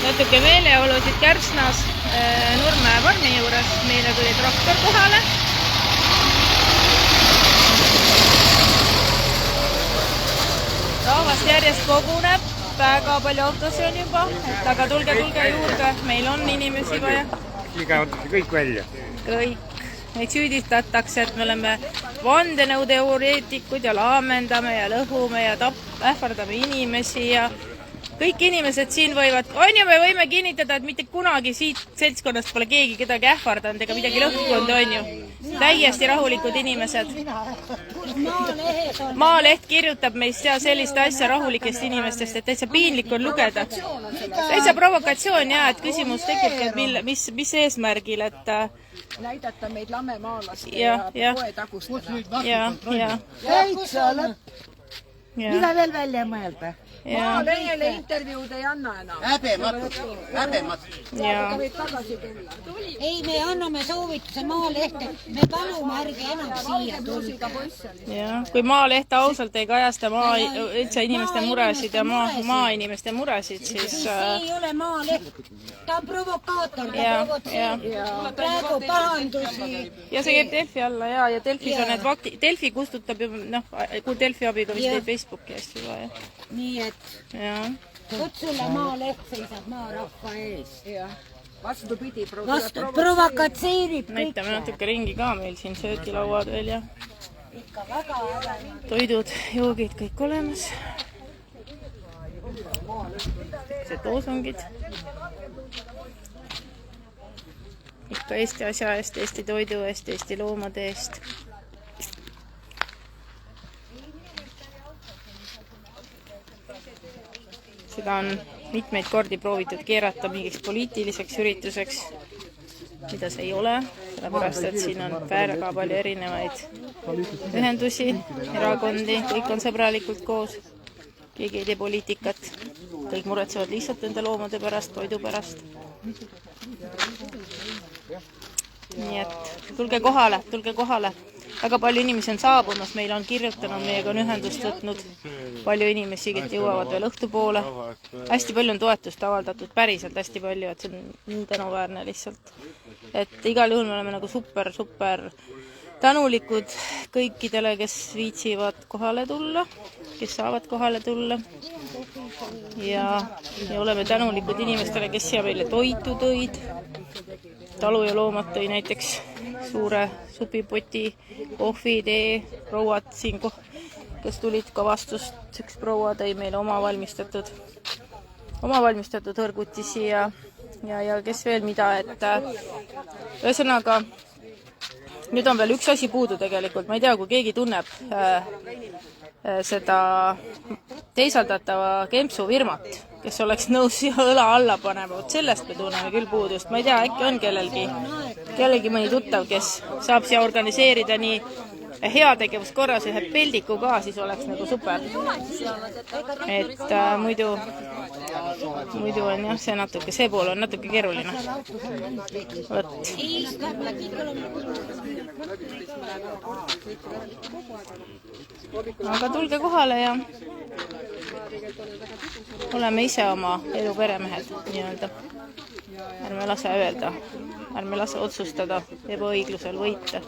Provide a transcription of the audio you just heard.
natuke meeleolusid Kärsnas Nurme farmi juures. Meile tuli traktor kohale. Rahvast järjest koguneb. Väga palju autosi on juba. Aga tulge juurde. Meil on inimesi vaja. Ligavad kõik välja. Kõik. Meid süüdistatakse, et me oleme vandenõuteoreetikud ja laamendame ja lõhume ja ähvardame inimesi ja kõik inimesed siin võivad, on ju, me võime kinnitada, et mitte kunagi siit seltskonnast pole keegi kedagi ähvardanud ega midagi lõhkunud, on ju. Täiesti rahulikud inimesed. Maaleht kirjutab meist sellist asja rahulikest inimestest, et täitsa piinlik on lugeda. Täitsa provokatsioon, jah, et küsimus tekibki, et mis eesmärgil, et näidata meid lamemaalast ja poetagust. Täitsa lõpp. Mida veel välja mõelda? Maalehele intervjuud ei anna enam. Häbematu. Ei, me anname soovituse Maalehte. Me palume ärge enam siia tulga. Kui Maaleht ausalt ei kajasta üldse inimeste muresid ja maainimeste muresid, siis See ei ole Maaleht. Ta on provokaator, ta provotseerib. Praegu pahandusi. ja see käib Delfi alla ja Delfis on need faktid. Delfi kustutab ju, kui Delfi abiga vist teeb Facebooki hästi vaja. Nii et kutsulle Maaleht seisab maarahva ees. Vastupidi, Provokatseerib kõik. Näitame natuke ringi ka meil siin söögilauad veel ja Ikka väga toidud, joogid kõik olemas. See loosungid. Ikka Eesti asja eest, Eesti toidu eest, Eesti loomade eest. Seda on mitmeid kordi proovitud keerata mingiks poliitiliseks ürituseks, mida see ei ole, sellepärast et siin on väga palju erinevaid ühendusi, erakondi, kõik on sõbralikult koos, keegi ei tee poliitikat, kõik muretsevad lihtsalt enda loomade pärast, toidu pärast. Nii et tulge kohale. Väga palju inimesi on saabumas, meil on kirjutanud, meiega on ühendust võtnud palju inimesi, kes jõuavad veel õhtu poole. Hästi palju on toetust avaldatud, päriselt hästi palju, et see on nii tänuväärne lihtsalt. Et igal juhul me oleme nagu super tänulikud kõikidele, kes viitsivad kohale tulla, kes saavad kohale tulla. Ja oleme tänulikud inimestele, kes siia meile toitu tõid. Talu ja loomad tõi näiteks suure supipoti, kohvi, tee, prouad siin, kes tulid ka vastust. Üks proua tõi meile oma valmistatud hõrgutisi ja kes veel mida, et ühesõnaga nüüd on veel üks asi puudu tegelikult. Ma ei tea, kui keegi tunneb seda teisaldatava kempsu firmat, kes oleks nõus õla alla panema. Sellest me tunneme küll puudust. Ma ei tea, äkki on kellelgi mõni tuttav, kes saab siia organiseerida nii heategevuskorras ühe peldiku ka, siis oleks nagu super. Et muidu on jah, see pool on natuke keeruline. Aga tulge kohale ja oleme ise oma elu peremehed nii-öelda. Ärme lase öelda, ärme lase otsustada ebaõiglusel võita.